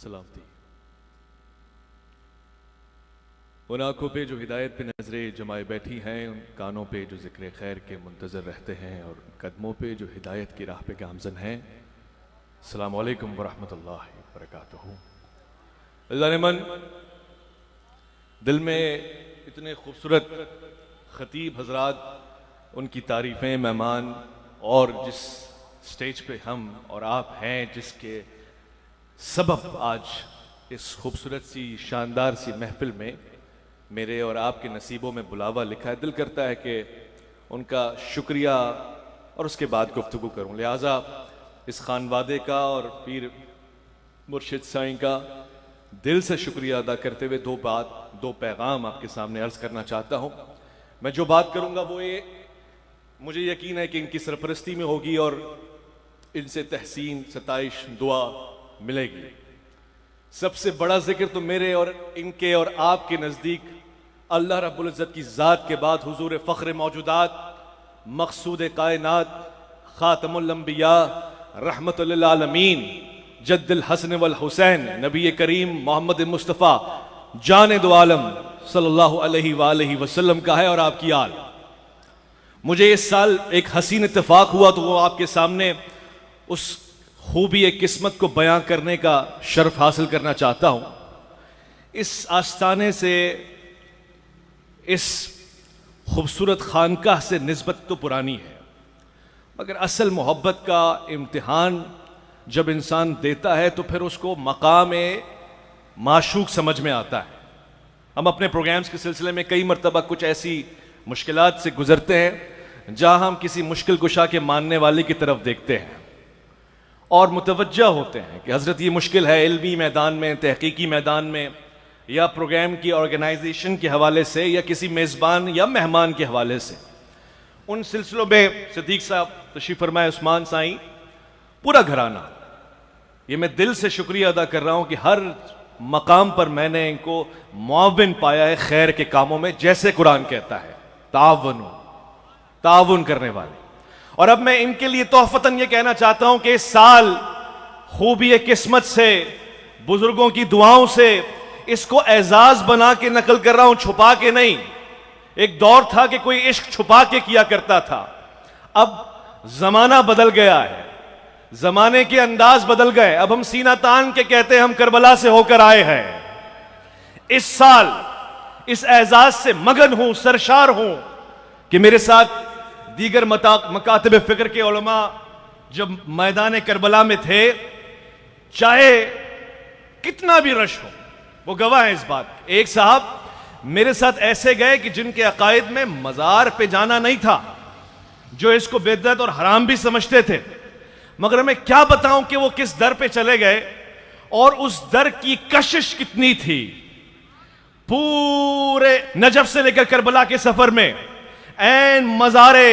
सलामती। उन आंखों पे जो हिदायत पे नजरें जमाए बैठी हैं, उन कानों पे जो जिक्र खैर के मुंतजर रहते हैं, और कदमों पे जो हिदायत की राह पे गामजन हैं। अस्सलामु अलैकुम वरहमतुल्लाहि वबरकातुहू। अल्लाह ने मन दिल में इतने खूबसूरत खतीब हजरात, उनकी तारीफ़ें, मेहमान, और जिस स्टेज पे हम और आप हैं, जिसके सबब आज इस खूबसूरत सी शानदार सी महफिल में मेरे और आपके नसीबों में बुलावा लिखा है। दिल करता है कि उनका शुक्रिया और उसके बाद गुफ्तगू करूं। लिहाजा इस खानवादे का और पीर मुर्शिद साईं का दिल से शुक्रिया अदा करते हुए दो पैगाम आपके सामने अर्ज करना चाहता हूं। मैं जो बात करूंगा वो ये, मुझे यकीन है कि इनकी सरपरस्ती में होगी और इनसे तहसीन, सताइश, दुआ मिलेगी। सबसे बड़ा जिक्र तो मेरे और इनके और आपके नजदीक अल्लाह रब्बुल इज्जत की जात के बाद हुजूर फख्र मौजूदात, मकसूद कायनात, खातमुल अंबिया, रहमतुल लिल आलमीन, जद्दुल हसन वल हुसैन, नबी करीम मोहम्मद मुस्तफ़ा जाने दो आलम सल्लल्लाहु अलैहि वसल्लम का है और आपकी आल। मुझे इस साल एक हसीन इत्तेफाक हुआ तो वो आपके सामने उस खूबी किस्मत को बयां करने का शर्फ हासिल करना चाहता हूं। इस आस्ताने से, इस खूबसूरत खानकाह से निस्बत तो पुरानी है, मगर असल मोहब्बत का इम्तिहान जब इंसान देता है तो फिर उसको मकाम माशूक समझ में आता है। हम अपने प्रोग्राम्स के सिलसिले में कई मरतबा कुछ ऐसी मुश्किलात से गुजरते हैं जहां हम किसी मुश्किल कुशा के मानने वाले की तरफ देखते हैं और मुतवज्जा होते हैं कि हजरत ये मुश्किल है इल्मी मैदान में, तहकीकी मैदान में, या प्रोग्राम की ऑर्गेनाइजेशन के हवाले से, या किसी मेज़बान या मेहमान के हवाले से। उन सिलसिलों में सिद्दीक साहब तशरीफ फरमाए, उस्मान साईं, पूरा घराना, ये मैं दिल से शुक्रिया अदा कर रहा हूं कि हर मकाम पर मैंने इनको मुआविन पाया है खैर के कामों में, जैसे कुरान कहता है ताउन करने वाले। और अब मैं इनके लिए तोहफतन ये कहना चाहता हूं कि इस साल खूबी किस्मत से, बुजुर्गों की दुआओं से इसको एजाज बना के नकल कर रहा हूं, छुपा के नहीं। एक दौर था कि कोई इश्क छुपा के किया करता था, अब जमाना बदल गया है, जमाने के अंदाज बदल गए। अब हम सीना तान के कहते हैं हम करबला से होकर आए हैं। इस साल इस एजाज से मगन हूं, सरशार हूं कि मेरे साथ दीगर मकातब फिक्र के उलमा जब मैदान करबला में थे, चाहे कितना भी रश हो, वो गवाह है इस बात। एक साहब मेरे साथ ऐसे गए कि जिनके अकायद में मजार पे जाना नहीं था, जो इसको बेदत और हराम भी समझते थे, मगर मैं क्या बताऊं कि वो किस दर पे चले गए और उस दर की कशिश कितनी थी। पूरे नजफ से लेकर करबला के सफर में ऐन मज़ारे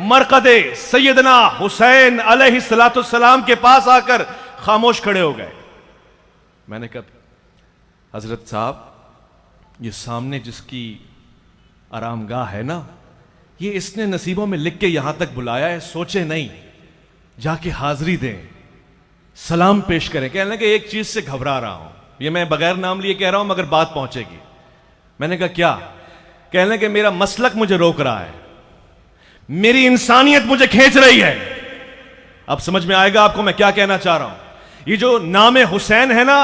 मरकदे सैयदना हुसैन अलैहिस्सलाम के पास आकर खामोश खड़े हो गए। मैंने कहा हजरत साहब, ये सामने जिसकी आरामगाह है ना, ये इसने नसीबों में लिख के यहां तक बुलाया है, सोचे नहीं, जाके हाजिरी दें, सलाम पेश करें। कहने लगे एक चीज से घबरा रहा हूं, ये मैं बगैर नाम लिए कह रहा हूं मगर बात पहुंचेगी। मैंने कहा क्या? कहने लगे मेरा मसलक मुझे रोक रहा है, मेरी इंसानियत मुझे खींच रही है। अब समझ में आएगा आपको मैं क्या कहना चाह रहा हूं। ये जो नाम हुसैन है ना,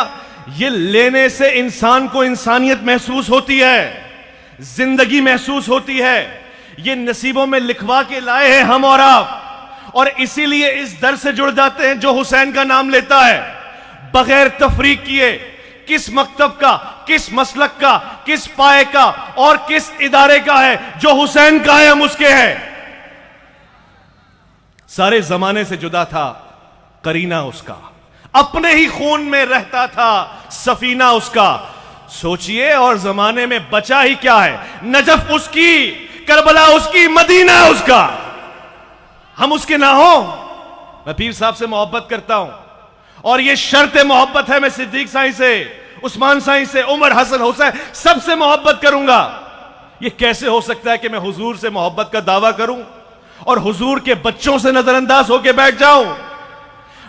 ये लेने से इंसान को इंसानियत महसूस होती है, जिंदगी महसूस होती है। ये नसीबों में लिखवा के लाए हैं हम और आप, और इसीलिए इस दर से जुड़ जाते हैं जो हुसैन का नाम लेता है, बगैर तफरीक किए किस मकतब का, किस मसलक का, किस पाए का और किस इदारे का है। जो हुसैन का है हम उसके हैं। सारे जमाने से जुदा था करीना उसका, अपने ही खून में रहता था सफीना उसका। सोचिए, और जमाने में बचा ही क्या है? नजफ उसकी, करबला उसकी, मदीना उसका। हम उसके ना हो। मैं पीर साहब से मोहब्बत करता हूं और यह शर्त मोहब्बत है, मैं सिद्दीक साईं से, उस्मान साईं से, उमर हसन हुसैन सबसे मोहब्बत करूंगा। यह कैसे हो सकता है कि मैं हुजूर से मोहब्बत का दावा करूं और हुजूर के बच्चों से नजरअंदाज होकर बैठ जाऊं?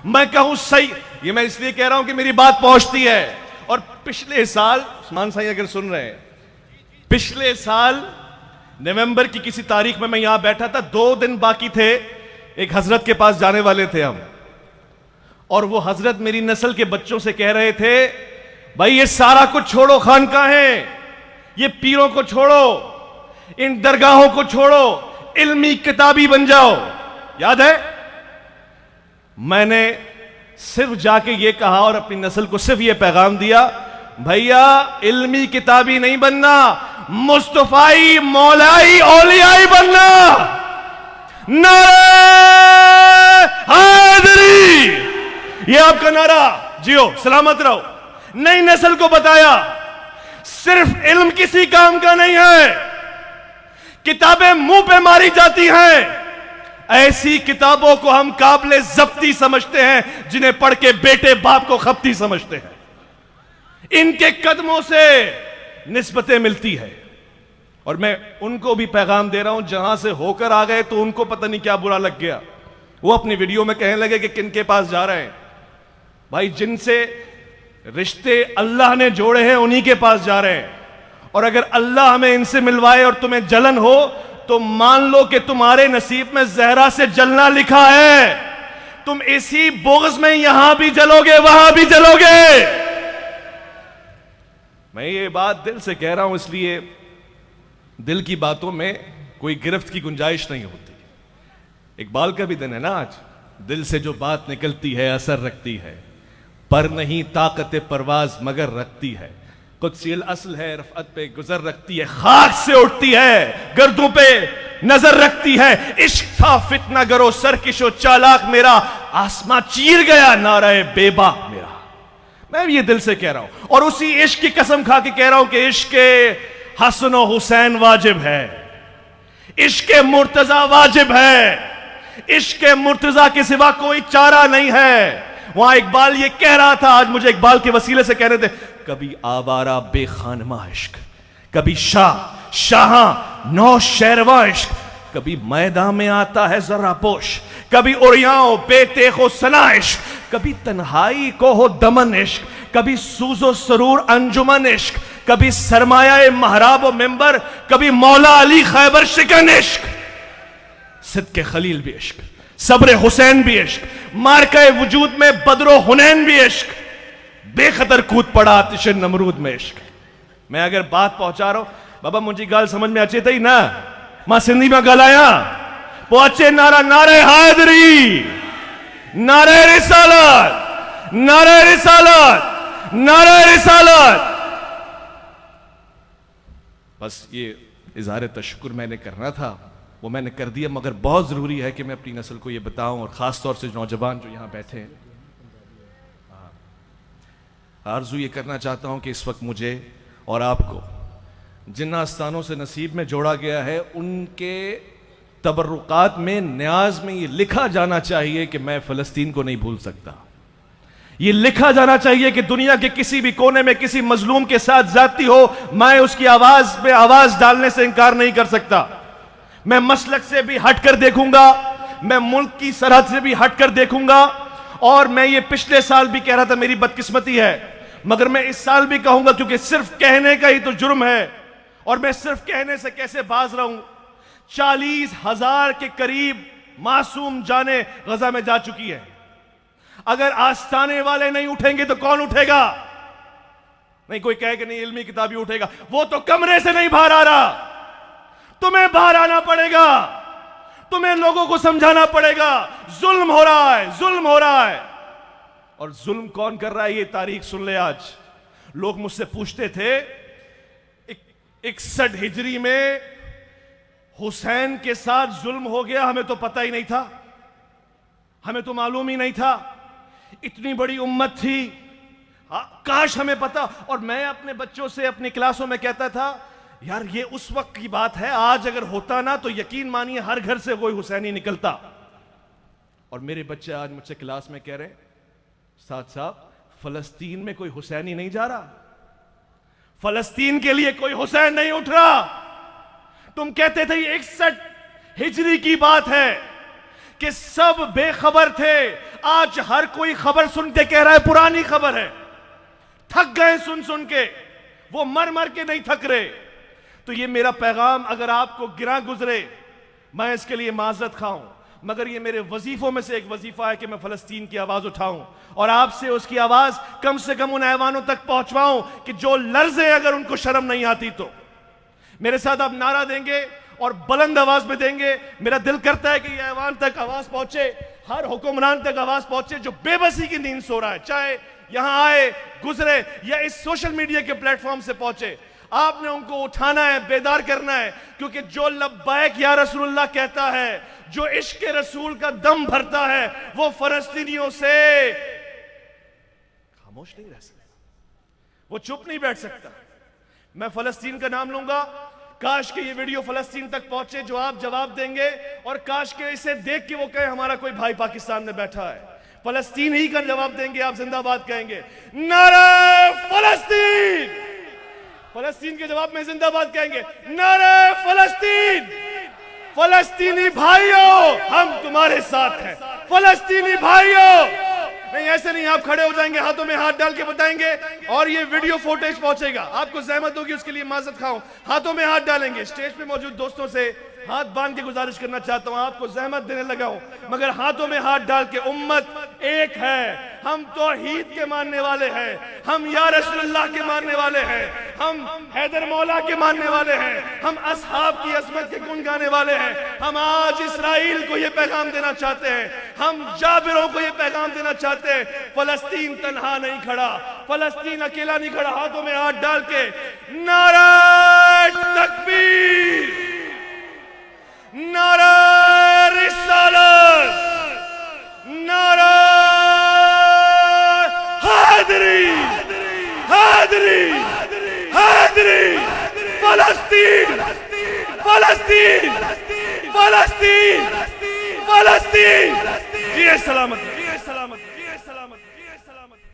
मैं कहूं सही, ये मैं इसलिए कह रहा हूं कि मेरी बात पहुंचती है। और पिछले साल, उस्मान साईं अगर सुन रहे हैं, पिछले साल नवंबर की किसी तारीख में मैं यहां बैठा था, 2 दिन बाकी थे, एक हजरत के पास जाने वाले थे हम, और वो हजरत मेरी नस्ल के बच्चों से कह रहे थे, भाई ये सारा कुछ छोड़ो, खानकाहें, ये पीरों को छोड़ो, इन दरगाहों को छोड़ो, इल्मी किताबी बन जाओ। याद है, मैंने सिर्फ जाके ये कहा और अपनी नस्ल को सिर्फ ये पैगाम दिया, भैया इल्मी किताबी नहीं बनना, मुस्तफाई मौलाई औलियाई बनना। नारे हैदरी, ये आपका नारा, जियो सलामत रहो। नई नस्ल को बताया सिर्फ इल्म किसी काम का नहीं है, किताबें मुंह पे मारी जाती हैं, ऐसी किताबों को हम काबिले जब्ती समझते हैं जिन्हें पढ़ के बेटे बाप को खपती समझते हैं। इनके कदमों से निस्बतें मिलती है। और मैं उनको भी पैगाम दे रहा हूं, जहां से होकर आ गए तो उनको पता नहीं क्या बुरा लग गया, वो अपनी वीडियो में कहने लगे कि किन के पास जा रहे हैं। भाई जिनसे रिश्ते अल्लाह ने जोड़े हैं उन्हीं के पास जा रहे हैं। और अगर अल्लाह हमें इनसे मिलवाए और तुम्हें जलन हो तो मान लो कि तुम्हारे नसीब में जहरा से जलना लिखा है, तुम इसी बोगस में यहां भी जलोगे वहां भी जलोगे। मैं ये बात दिल से कह रहा हूं, इसलिए दिल की बातों में कोई गिरफ्त की गुंजाइश नहीं होती। इकबाल का भी दिन है ना आज, दिल से जो बात निकलती है असर रखती है, पर नहीं ताकत परवाज मगर रखती है, कुदसियल असल है रफ़अत पे गुजर रखती है, खाक से उठती है गर्दों पे नजर रखती है। इश्क था फितना गरो सरकिशो चालाक मेरा, आसमां चीर गया नाराए बेबाक मेरा। मैं भी ये दिल से कह रहा हूं और उसी इश्क की कसम खा के कह रहा हूं कि इश्क हसन और हुसैन वाजिब है, इश्क मुर्तजा वाजिब है, इश्क मुर्तजा के सिवा कोई चारा नहीं है। वहां इकबाल ये कह रहा था, आज मुझे इकबाल के वसीले से कह रहे थे, कभी आवारा बेखानमा इश्क, कभी शाह नौ शेरवा इश्क, कभी मैदान में आता है जरा पोश, कभी उड़ियाओ बेतेखो सना इश्क, कभी तन्हाई को हो दमन इश्क, कभी सूजो सरूर अंजुमन इश्क, कभी सरमाया महराब मिंबर, कभी मौला अली खैबर शिकन इश्क, सिद्के खलील भी इश्क, सब्र हुसैन भी इश्क, मारके वजूद में बदरो हुनैन भी इश्क, बेखतर कूद पड़ा आतिश नमरूद में इश्क। मैं अगर बात पहुंचा रहा हूं, बाबा मुझे गाल समझ में अचे थी ना, मां सिंधी में गलाया पहुंचे नारा, नारे हैदरी, नारे रिसालत, नारे रिसालत, नारे रिसालत। बस ये इज़हार तशक्कुर मैंने करना था, वो मैंने कर दिया, मगर बहुत जरूरी है कि मैं अपनी नस्ल को ये बताऊं, और खास तौर से नौजवान जो यहां बैठे हैं। आरज़ू ये करना चाहता हूं कि इस वक्त मुझे और आपको जिन आस्थानों से नसीब में जोड़ा गया है, उनके तबर्रुकात में, न्याज में ये लिखा जाना चाहिए कि मैं फ़लस्तीन को नहीं भूल सकता। ये लिखा जाना चाहिए कि दुनिया के किसी भी कोने में किसी मजलूम के साथ ज्यादती हो, मैं उसकी आवाज में आवाज डालने से इंकार नहीं कर सकता। मैं मसलक से भी हटकर देखूंगा, मैं मुल्क की सरहद से भी हटकर देखूंगा। और मैं ये पिछले साल भी कह रहा था, मेरी बदकिस्मती है, मगर मैं इस साल भी कहूंगा, क्योंकि सिर्फ कहने का ही तो जुर्म है, और मैं सिर्फ कहने से कैसे बाज रहा हूं। 40,000 के करीब मासूम जाने गजा में जा चुकी है। अगर आस्ताने वाले नहीं उठेंगे तो कौन उठेगा? नहीं कोई कहे कि नहीं इल्मी किताबी उठेगा, वो तो कमरे से नहीं बाहर आ रहा, तुम्हें बाहर आना पड़ेगा, तुम्हें लोगों को समझाना पड़ेगा। जुल्म हो रहा है, जुल्म हो रहा है। और जुल्म कौन कर रहा है ये तारीख सुन ले। आज लोग मुझसे पूछते थे 61 हिजरी में हुसैन के साथ जुल्म हो गया, हमें तो पता ही नहीं था, हमें तो मालूम ही नहीं था, इतनी बड़ी उम्मत थी, काश हमें पता। और मैं अपने बच्चों से अपनी क्लासों में कहता था, यार ये उस वक्त की बात है, आज अगर होता ना तो यकीन मानिए हर घर से कोई हुसैनी निकलता। और मेरे बच्चे आज मुझसे क्लास में कह रहे हैं, साथ साहब फलस्तीन में कोई हुसैनी नहीं जा रहा, फलस्तीन के लिए कोई हुसैन नहीं उठ रहा। तुम कहते थे 61 हिजरी की बात है, कि सब बेखबर थे। आज हर कोई खबर सुन के कह रहा है पुरानी खबर है। थक गए सुन सुन के, वो मर मर के नहीं थक रहे। तो ये मेरा पैगाम अगर आपको गिरा गुजरे, मैं इसके लिए माजरत खाऊं, मगर ये मेरे वजीफों में से एक वजीफा है कि मैं फलस्तीन की आवाज उठाऊं और आपसे उसकी आवाज कम से कम उन ऐवानों तक पहुंचवाऊं कि जो लर्जे अगर उनको शर्म नहीं आती तो। मेरे साथ आप नारा देंगे और बुलंद आवाज में देंगे। मेरा दिल करता है कि ये ऐवान तक आवाज पहुंचे, हर हुक्मरान तक आवाज पहुंचे जो बेबसी की नींद सो रहा है, चाहे यहां आए गुजरे या इस सोशल मीडिया के प्लेटफॉर्म से पहुंचे। आपने उनको उठाना है, बेदार करना है, क्योंकि जो लब्बैक या रसूलुल्लाह कहता है, जो इश्क रसूल का दम भरता है, वो फलस्तीनियों से खामोश नहीं रह सकता, वो चुप नहीं बैठ सकता। मैं फलस्तीन का नाम लूंगा। काश के ये वीडियो फलस्तीन तक पहुंचे जो आप जवाब देंगे, और काश के इसे देख के वो कहे हमारा कोई भाई पाकिस्तान में बैठा है। फलस्तीन ही का जवाब देंगे, आप जिंदाबाद कहेंगे, नारे फलस्तीन। फलस्तीन के जवाब में जिंदाबाद कहेंगे, नारे फलस्तीन। फलस्तीनी भाइयों, हम तुम्हारे साथ हैं। फलस्तीनी भाइयों, नहीं ऐसे नहीं, आप खड़े हो जाएंगे, हाथों में हाथ डाल के बताएंगे और ये वीडियो फुटेज पहुंचेगा। आपको जहमत होगी, उसके लिए माजरत खाऊं। हाथों में हाथ डालेंगे। स्टेज पे मौजूद दोस्तों से हाथ बांध के गुजारिश करना चाहता हूं, आपको जहमत देने लगा हूं, मगर हाथों में हाथ डाल के, उम्मत एक है, हम तौहीद के मानने वाले हैं, हम या रसूलुल्लाह के मानने वाले हैं, हम हैदर मौला के मानने वाले हैं, हम असहाब की अजमत के गुण गाने वाले हैं। हम आज इसराइल को यह पैगाम देना चाहते हैं, हम जाबिरों को यह पैगाम देना चाहते हैं, फलस्तीन तन्हा नहीं खड़ा, फलस्तीन अकेला नहीं खड़ा। हाथों में हाथ डाल के नारा तकबीर, नारा रिसालत, नारा हैदरी, हैदरी, हैदरी, फलस्तीन, फलस्तीन, फलस्तीन, फलस्तीन। ये सलामत, ये सलामत।